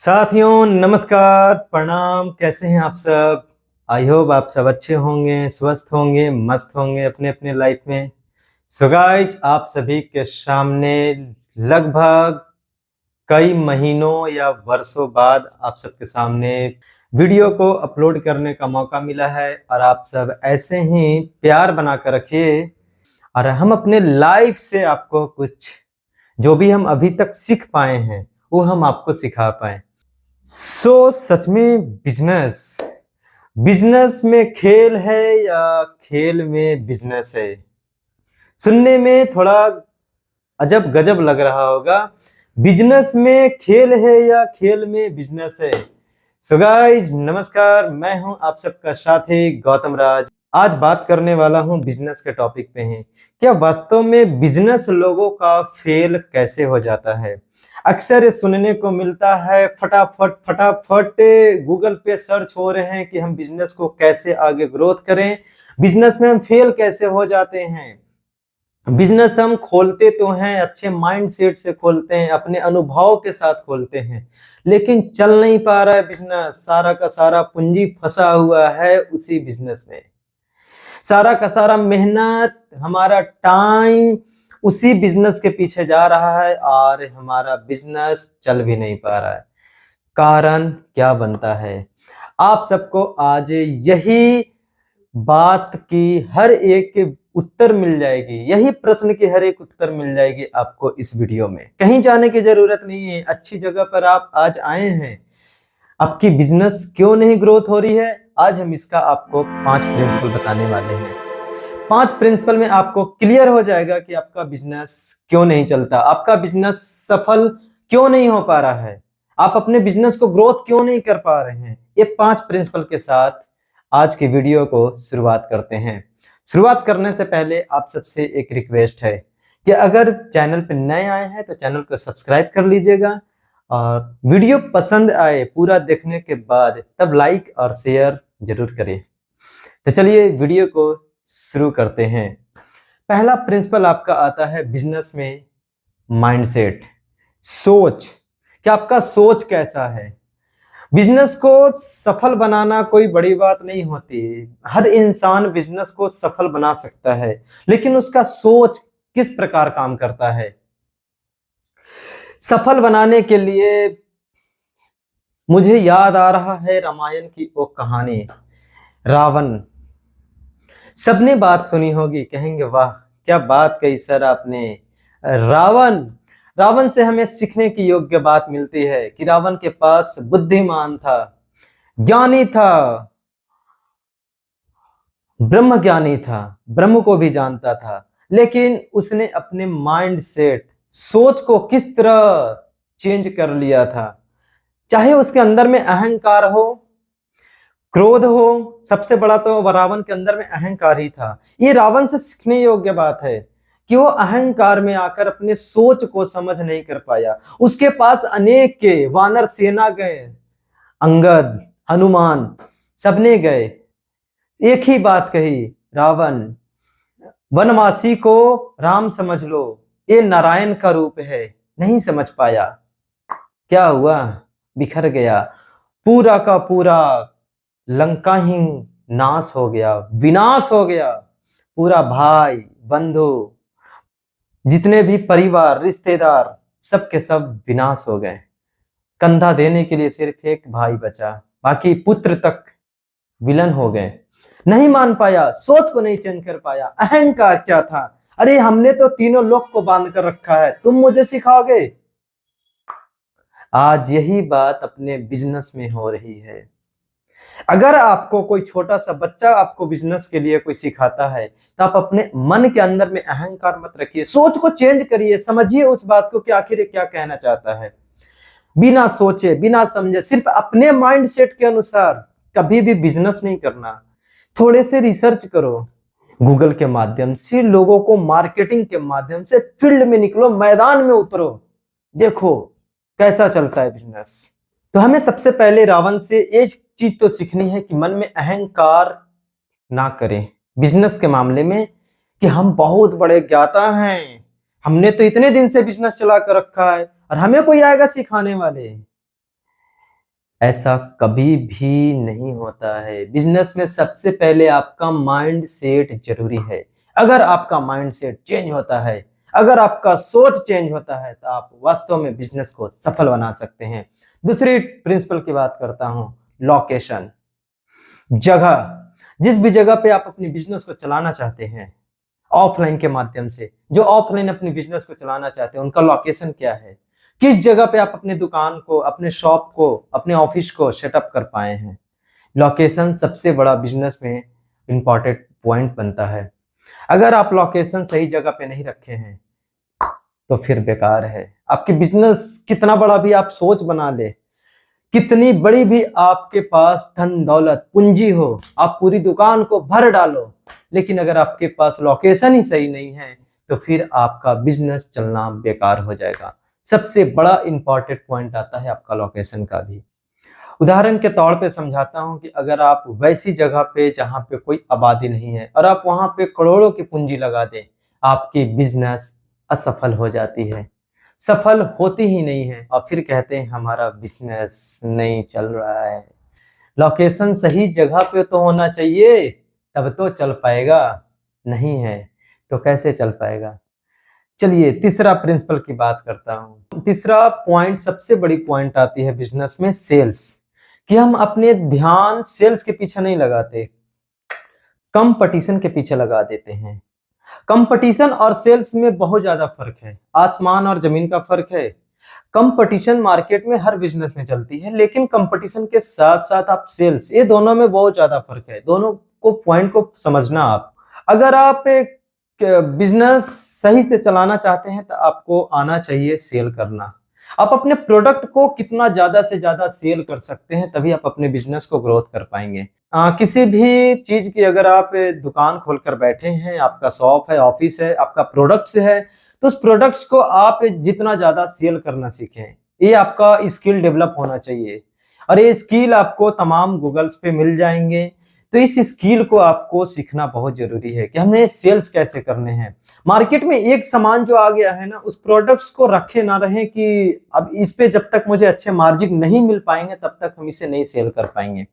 साथियों नमस्कार प्रणाम। कैसे हैं आप सब? आई होप आप सब अच्छे होंगे, स्वस्थ होंगे, मस्त होंगे अपने अपने लाइफ में। सो गाइस, आप सभी के सामने लगभग कई महीनों या वर्षों बाद आप सबके सामने वीडियो को अपलोड करने का मौका मिला है और आप सब ऐसे ही प्यार बनाकर रखिए और हम अपने लाइफ से आपको कुछ जो भी हम अभी तक सीख पाए हैं वो हम आपको सिखा पाए। सच में बिजनेस बिजनेस में खेल है या खेल में बिजनेस है? सुनने में थोड़ा अजब गजब लग रहा होगा। बिजनेस में खेल है या खेल में बिजनेस है? सो गाइस नमस्कार, मैं हूं आप सबका साथी गौतम राज। आज बात करने वाला हूं बिजनेस के टॉपिक पे हैं। क्या वास्तव में बिजनेस लोगों का फेल कैसे हो जाता है? अक्सर ये सुनने को मिलता है, फटाफट फटाफट गूगल पे सर्च हो रहे हैं कि हम बिजनेस को कैसे आगे ग्रोथ करें, बिजनेस में हम फेल कैसे हो जाते हैं। बिजनेस हम खोलते तो हैं, अच्छे माइंड सेट से खोलते हैं, अपने अनुभव के साथ खोलते हैं, लेकिन चल नहीं पा रहा है बिजनेस। सारा का सारा पूंजी फंसा हुआ है उसी बिजनेस में, सारा का सारा मेहनत, हमारा टाइम उसी बिजनेस के पीछे जा रहा है और हमारा बिजनेस चल भी नहीं पा रहा है। कारण क्या बनता है? आप सबको आज यही बात की हर एक उत्तर मिल जाएगी, यही प्रश्न की हर एक उत्तर मिल जाएगी आपको इस वीडियो में। कहीं जाने की जरूरत नहीं है, अच्छी जगह पर आप आज आए हैं। आपकी बिजनेस क्यों नहीं ग्रोथ हो रही है? आज हम इसका आपको 5 प्रिंसिपल बताने वाले हैं। 5 प्रिंसिपल में आपको क्लियर हो जाएगा कि आपका बिजनेस क्यों नहीं चलता, आपका बिजनेस सफल क्यों नहीं हो पा रहा है, आप अपने बिजनेस को ग्रोथ क्यों नहीं कर पा रहे हैं। ये 5 प्रिंसिपल के साथ आज की वीडियो को शुरुआत करते हैं। शुरुआत करने से पहले आप सबसे एक रिक्वेस्ट है कि अगर चैनल पर नए आए हैं तो चैनल को सब्सक्राइब कर लीजिएगा और वीडियो पसंद आए पूरा देखने के बाद तब लाइक और शेयर जरूर करें। तो चलिए वीडियो को शुरू करते हैं। पहला प्रिंसिपल आपका आता है बिजनेस में माइंडसेट, सोच। कि आपका सोच कैसा है? बिजनेस को सफल बनाना कोई बड़ी बात नहीं होती, हर इंसान बिजनेस को सफल बना सकता है, लेकिन उसका सोच किस प्रकार काम करता है। सफल बनाने के लिए मुझे याद आ रहा है रामायण की वो कहानी, रावण। सबने बात सुनी होगी, कहेंगे वाह क्या बात कही सर आपने। रावण रावण से हमें सीखने की योग्य बात मिलती है कि रावण के पास बुद्धिमान था, ज्ञानी था, ब्रह्म ज्ञानी था, ब्रह्म को भी जानता था, लेकिन उसने अपने माइंड सेट, सोच को किस तरह चेंज कर लिया था। चाहे उसके अंदर में अहंकार हो, क्रोध हो, सबसे बड़ा तो रावण के अंदर में अहंकार ही था। ये रावण से सीखने योग्य बात है कि वो अहंकार में आकर अपने सोच को समझ नहीं कर पाया। उसके पास अनेक के वानर सेना गए, अंगद, हनुमान, सबने गए, एक ही बात कही, रावण वनवासी को राम समझ लो, ये नारायण का रूप है। नहीं समझ पाया। क्या हुआ? बिखर गया, पूरा का पूरा लंका ही नाश हो गया, विनाश हो गया। पूरा भाई बंधु, जितने भी परिवार रिश्तेदार, सबके सब विनाश हो गए। कंधा देने के लिए सिर्फ एक भाई बचा, बाकी पुत्र तक विलन हो गए। नहीं मान पाया, सोच को नहीं चेंज कर पाया। अहंकार क्या था? अरे हमने तो तीनों लोक को बांध कर रखा है, तुम मुझे सिखाओगे? आज यही बात अपने बिजनेस में हो रही है। अगर आपको कोई छोटा सा बच्चा आपको बिजनेस के लिए कोई सिखाता है तो आप अपने मन के अंदर में अहंकार मत रखिए, सोच को चेंज करिए, समझिए उस बात को कि आखिर क्या कहना चाहता है। बिना सोचे बिना समझे सिर्फ अपने माइंड सेट के अनुसार कभी भी बिजनेस नहीं करना। थोड़े से रिसर्च करो, गूगल के माध्यम से, लोगों को मार्केटिंग के माध्यम से फील्ड में निकलो, मैदान में उतरो, देखो कैसा चलता है बिजनेस। तो हमें सबसे पहले रावण से एक चीज तो सीखनी है कि मन में अहंकार ना करें बिजनेस के मामले में, कि हम बहुत बड़े ज्ञाता हैं, हमने तो इतने दिन से बिजनेस चला कर रखा है और हमें कोई आएगा सिखाने वाले। ऐसा कभी भी नहीं होता है। बिजनेस में सबसे पहले आपका माइंड सेट जरूरी है। अगर आपका माइंड सेट चेंज होता है, अगर आपका सोच चेंज होता है, तो आप वास्तव में बिजनेस को सफल बना सकते हैं। दूसरी प्रिंसिपल की बात करता हूं, लोकेशन, जगह। जिस भी जगह पे आप अपनी बिजनेस को चलाना चाहते हैं ऑफलाइन के माध्यम से, जो ऑफलाइन अपनी बिजनेस को चलाना चाहते हैं, उनका लोकेशन क्या है, किस जगह पे आप अपनी दुकान को, अपने शॉप को, अपने ऑफिस को सेटअप कर पाए हैं। लोकेशन सबसे बड़ा बिजनेस में इंपॉर्टेंट पॉइंट बनता है। अगर आप लोकेशन सही जगह पे नहीं रखे हैं तो फिर बेकार है। आपकी बिजनेस कितना बड़ा भी आप सोच बना ले, कितनी बड़ी भी आपके पास धन दौलत पूंजी हो, आप पूरी दुकान को भर डालो, लेकिन अगर आपके पास लोकेशन ही सही नहीं है तो फिर आपका बिजनेस चलना बेकार हो जाएगा। सबसे बड़ा इंपॉर्टेंट पॉइंट आता है आपका लोकेशन का भी। उदाहरण के तौर पे समझाता हूं कि अगर आप वैसी जगह पे जहां पे कोई आबादी नहीं है और आप वहां पे करोड़ों की पूंजी लगा दें, आपकी बिजनेस असफल हो जाती है, सफल होती ही नहीं है, और फिर कहते हैं हमारा बिजनेस नहीं चल रहा है। लोकेशन सही जगह पे तो होना चाहिए, तब तो चल पाएगा, नहीं है तो कैसे चल पाएगा। चलिए तीसरा प्रिंसिपल की बात करता हूँ। तीसरा पॉइंट, सबसे बड़ी पॉइंट आती है बिजनेस में, सेल्स। कि हम अपने ध्यान सेल्स के पीछे नहीं लगाते, कंपटीशन के पीछे लगा देते हैं। कंपटीशन और सेल्स में बहुत ज्यादा फर्क है, आसमान और जमीन का फर्क है। कंपटीशन मार्केट में हर बिजनेस में चलती है, लेकिन कंपटीशन के साथ साथ आप सेल्स, ये दोनों में बहुत ज्यादा फर्क है। दोनों को पॉइंट को समझना आप। अगर आप एक बिजनेस सही से चलाना चाहते हैं तो आपको आना चाहिए सेल करना। आप अपने प्रोडक्ट को कितना ज्यादा से ज्यादा सेल कर सकते हैं, तभी आप अपने बिजनेस को ग्रोथ कर पाएंगे। किसी भी चीज की अगर आप दुकान खोलकर बैठे हैं, आपका शॉप है, ऑफिस है, आपका प्रोडक्ट्स है, तो उस प्रोडक्ट्स को आप जितना ज्यादा सेल करना सीखें, ये आपका स्किल डेवलप होना चाहिए। और ये स्किल आपको तमाम गूगल्स पे मिल जाएंगे। तो इस स्किल को आपको सीखना बहुत जरूरी है कि हमें सेल्स कैसे करने हैं। मार्केट में एक सामान जो आ गया है ना, उस प्रोडक्ट्स को रखे ना रहे कि अब इस पे जब तक मुझे अच्छे मार्जिन नहीं मिल पाएंगे तब तक हम इसे नहीं सेल कर पाएंगे।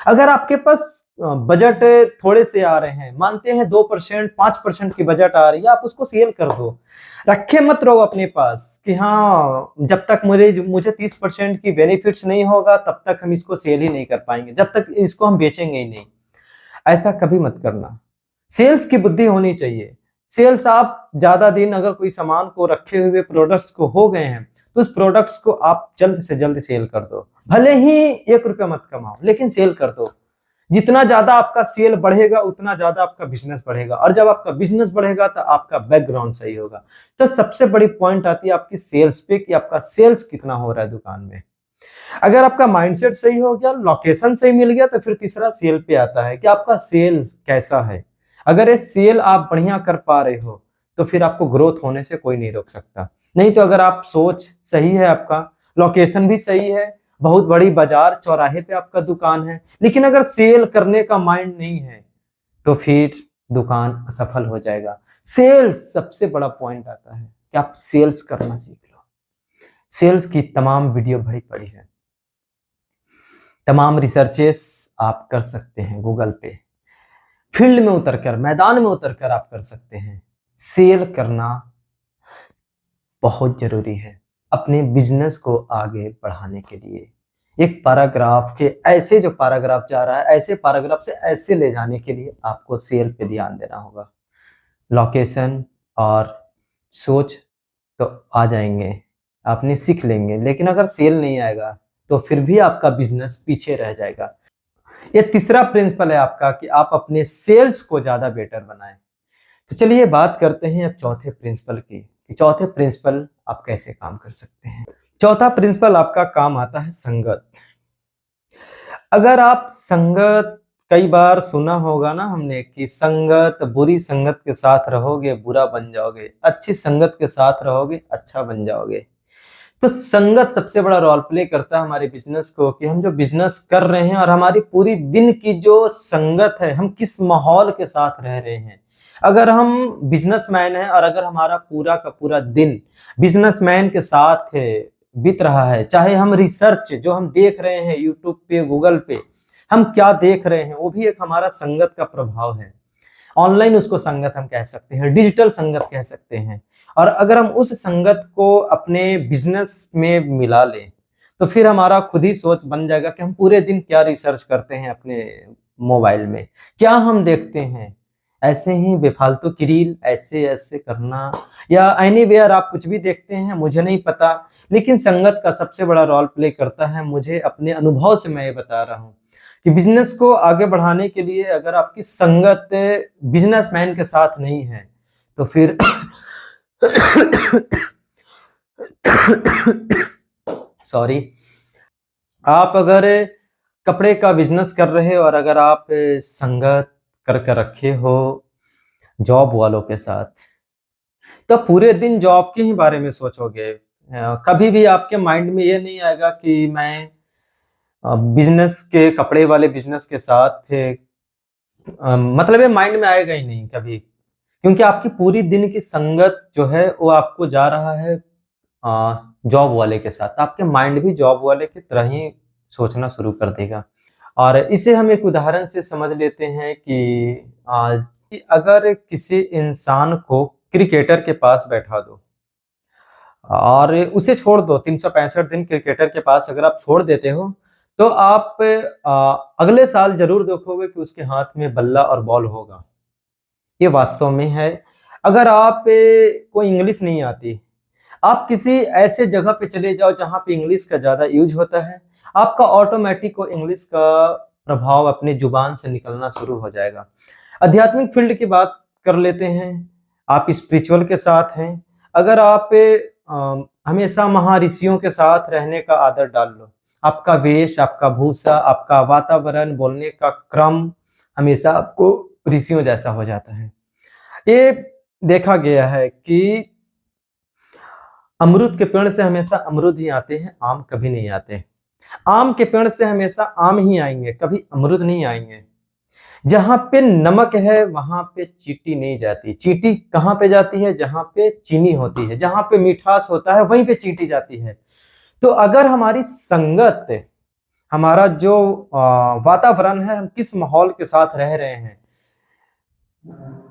अगर आपके पास बजट थोड़े से आ रहे हैं, मानते हैं 2%, 5% की बजट आ रही है, आप उसको सेल कर दो। रखे मत रहो अपने पास कि हाँ जब तक मुझे 30% की बेनिफिट्स नहीं होगा तब तक हम इसको सेल ही नहीं कर पाएंगे, जब तक इसको हम बेचेंगे ही नहीं। ऐसा कभी मत करना। सेल्स की बुद्धि होनी चाहिए। सेल्स, आप ज्यादा दिन अगर कोई सामान को रखे हुए प्रोडक्ट्स को हो गए हैं तो उस प्रोडक्ट्स को आप जल्द से जल्द सेल कर दो। भले ही 1 रुपया मत कमाओ, लेकिन सेल कर दो। जितना ज्यादा आपका सेल बढ़ेगा उतना ज्यादा आपका बिजनेस बढ़ेगा, और जब आपका बिजनेस बढ़ेगा तो आपका बैकग्राउंड सही होगा। तो सबसे बड़ी पॉइंट आती है आपकी सेल्स पे कि आपका सेल्स कितना हो रहा है दुकान में। अगर आपका माइंडसेट सही हो गया, लोकेशन सही मिल गया, तो फिर तीसरा सेल पे आता है कि आपका सेल कैसा है। अगर ये सेल आप बढ़िया कर पा रहे हो तो फिर आपको ग्रोथ होने से कोई नहीं रोक सकता। नहीं तो अगर आप सोच सही है, आपका लोकेशन भी सही है, बहुत बड़ी बाजार चौराहे पे आपका दुकान है, लेकिन अगर सेल करने का माइंड नहीं है तो फिर दुकान असफल हो जाएगा। सेल्स सबसे बड़ा पॉइंट आता है कि आप सेल्स करना सीख लो। सेल्स की तमाम वीडियो भरी पड़ी है, तमाम रिसर्चेस आप कर सकते हैं गूगल पे, फील्ड में उतरकर, मैदान में उतरकर आप कर सकते हैं। सेल करना बहुत जरूरी है अपने बिजनेस को आगे बढ़ाने के लिए। एक पैराग्राफ के ऐसे जो पैराग्राफ जा रहा है, ऐसे पैराग्राफ से ऐसे ले जाने के लिए आपको सेल पे ध्यान देना होगा। लोकेशन और सोच तो आ जाएंगे, आपने सीख लेंगे, लेकिन अगर सेल नहीं आएगा तो फिर भी आपका बिजनेस पीछे रह जाएगा। ये तीसरा प्रिंसिपल है आपका कि आप अपने सेल्स को ज्यादा बेटर बनाएं। तो चलिए बात करते हैं अब चौथे प्रिंसिपल की, कि चौथे प्रिंसिपल आप कैसे काम कर सकते हैं। चौथा प्रिंसिपल आपका काम आता है संगत। अगर आप संगत, कई बार सुना होगा ना हमने कि संगत, बुरी संगत के साथ रहोगे बुरा बन जाओगे, अच्छी संगत के साथ रहोगे अच्छा बन जाओगे। तो संगत सबसे बड़ा रोल प्ले करता है हमारे बिजनेस को, कि हम जो बिजनेस कर रहे हैं और हमारी पूरी दिन की जो संगत है, हम किस माहौल के साथ रह रहे हैं। अगर हम बिजनेसमैन हैं और अगर हमारा पूरा का पूरा दिन बिजनेसमैन के साथ है, बीत रहा है, चाहे हम रिसर्च जो हम देख रहे हैं यूट्यूब पे, गूगल पे, हम क्या देख रहे हैं, वो भी एक हमारा संगत का प्रभाव है। ऑनलाइन उसको संगत हम कह सकते हैं, डिजिटल संगत कह सकते हैं। और अगर हम उस संगत को अपने बिजनेस में मिला लें तो फिर हमारा खुद ही सोच बन जाएगा कि हम पूरे दिन क्या रिसर्च करते हैं अपने मोबाइल में, क्या हम देखते हैं, ऐसे ही बेफालतू की रील, ऐसे ऐसे करना, या एनीवेयर आप कुछ भी देखते हैं मुझे नहीं पता, लेकिन संगत का सबसे बड़ा रोल प्ले करता है। मुझे अपने अनुभव से मैं ये बता रहा हूँ कि बिजनेस को आगे बढ़ाने के लिए अगर आपकी संगत बिजनेसमैन के साथ नहीं है तो फिर सॉरी, आप अगर कपड़े का बिजनेस कर रहे हो और अगर आप संगत करके रखे हो जॉब वालों के साथ, तो पूरे दिन जॉब के ही बारे में सोचोगे। कभी भी आपके माइंड में ये नहीं आएगा कि मैं बिजनेस के, कपड़े वाले बिजनेस के साथ मतलब ये माइंड में आएगा ही नहीं कभी, क्योंकि आपकी पूरी दिन की संगत जो है वो आपको जा रहा है जॉब वाले के साथ। आपके माइंड भी जॉब वाले की तरह ही सोचना शुरू कर देगा। और इसे हम एक उदाहरण से समझ लेते हैं कि अगर किसी इंसान को क्रिकेटर के पास बैठा दो और उसे छोड़ दो, 365 दिन क्रिकेटर के पास अगर आप छोड़ देते हो तो आप अगले साल जरूर देखोगे कि उसके हाथ में बल्ला और बॉल होगा। ये वास्तव में है। अगर आप को इंग्लिश नहीं आती, आप किसी ऐसे जगह पे चले जाओ जहां पे इंग्लिश का ज्यादा यूज होता है, आपका ऑटोमेटिक को इंग्लिश का प्रभाव अपने जुबान से निकलना शुरू हो जाएगा। आध्यात्मिक फील्ड की बात कर लेते हैं, आप स्पिरिचुअल के साथ हैं, अगर आप हमेशा महर्षियों के साथ रहने का आदत डाल लो, आपका वेश, आपका भूषा, आपका वातावरण, बोलने का क्रम हमेशा आपको ऋषियों जैसा हो जाता है। ये देखा गया है कि अमरूद के पेड़ से हमेशा अमरूद ही आते हैं, आम कभी नहीं आते। आम के पेड़ से हमेशा आम ही आएंगे, कभी अमरूद नहीं आएंगे। जहां पे नमक है वहां पे चींटी नहीं जाती। चींटी कहां पे जाती है? जहां पे चीनी होती है। जहां पे मिठास होता है वहीं पे चींटी जाती है। तो अगर हमारी संगत, हमारा जो वातावरण है, हम किस माहौल के साथ रह रहे हैं,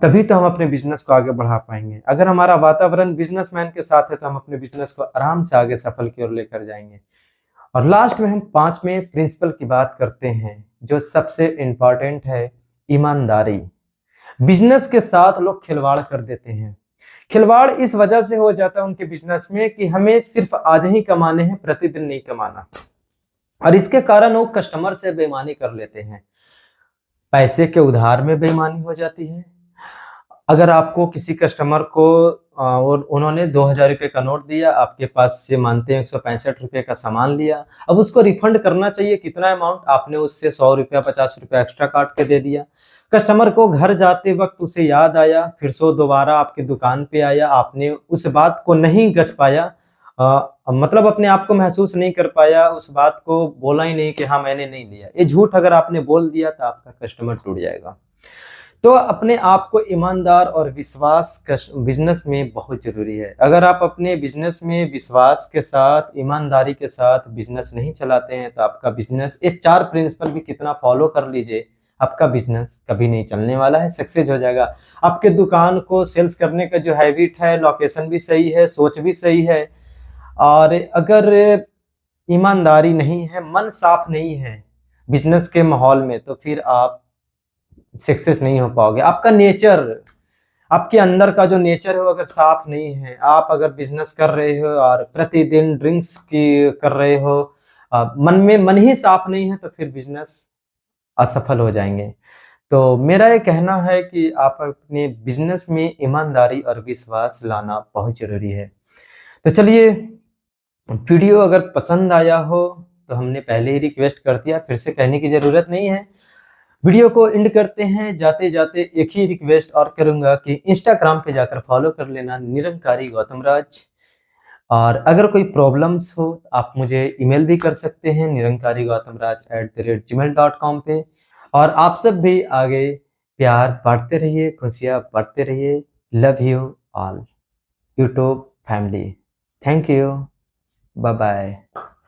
तभी तो हम अपने बिजनेस को आगे बढ़ा पाएंगे। अगर हमारा वातावरण बिजनेसमैन के साथ है तो हम अपने बिजनेस को आराम से आगे सफल की ओर लेकर जाएंगे। और लास्ट में हम 5वें प्रिंसिपल की बात करते हैं जो सबसे इंपॉर्टेंट है, ईमानदारी। बिजनेस के साथ लोग खिलवाड़ कर देते हैं। खिलवाड़ इस वजह से हो जाता है उनके बिजनेस में कि हमें सिर्फ आज ही कमाने हैं, प्रतिदिन नहीं कमाना। और इसके कारण वो कस्टमर से बेईमानी कर लेते हैं। पैसे के उधार में बेईमानी हो जाती है। अगर आपको किसी कस्टमर को और उन्होंने 2000 रुपये का नोट दिया, आपके पास से मानते हैं 165 रुपये का सामान लिया, अब उसको रिफंड करना चाहिए कितना अमाउंट, आपने उससे 100 रुपया 50 रुपया एक्स्ट्रा काट के दे दिया। कस्टमर को घर जाते वक्त उसे याद आया, फिर से वो दोबारा आपकी दुकान पे आया, आपने उस बात को नहीं गच पाया, मतलब अपने आप को महसूस नहीं कर पाया, उस बात को बोला ही नहीं कि हाँ मैंने नहीं लिया। ये झूठ अगर आपने बोल दिया तो आपका कस्टमर टूट जाएगा। तो अपने आप को ईमानदार और विश्वास बिजनेस में बहुत जरूरी है। अगर आप अपने बिजनेस में विश्वास के साथ, ईमानदारी के साथ बिजनेस नहीं चलाते हैं तो आपका बिजनेस, ये 4 प्रिंसिपल भी कितना फॉलो कर लीजिए, आपका बिजनेस कभी नहीं चलने वाला है, सक्सेस हो जाएगा। आपके दुकान को सेल्स करने का जो हैबिट है, लोकेशन भी सही है, सोच भी सही है, और अगर ईमानदारी नहीं है, मन साफ नहीं है बिजनेस के माहौल में, तो फिर आप सक्सेस नहीं हो पाओगे। आपका नेचर, आपके अंदर का जो नेचर है वो अगर साफ नहीं है, आप अगर बिजनेस कर रहे हो और प्रतिदिन ड्रिंक्स की कर रहे हो, मन में मन ही साफ नहीं है, तो फिर बिजनेस असफल हो जाएंगे। तो मेरा ये कहना है कि आप अपने बिजनेस में ईमानदारी और विश्वास लाना बहुत जरूरी है। तो चलिए, वीडियो अगर पसंद आया हो तो हमने पहले ही रिक्वेस्ट कर दिया, फिर से कहने की जरूरत नहीं है। वीडियो को एंड करते हैं। जाते जाते एक ही रिक्वेस्ट और करूंगा कि इंस्टाग्राम पे जाकर फॉलो कर लेना, निरंकारी गौतम राज। और अगर कोई प्रॉब्लम्स हो तो आप मुझे ईमेल भी कर सकते हैं nirankarigautamraj@gmail.com पे। और आप सब भी आगे प्यार बांटते रहिए, खुशियाँ बांटते रहिए। Love you all YouTube family. Thank you. Bye bye.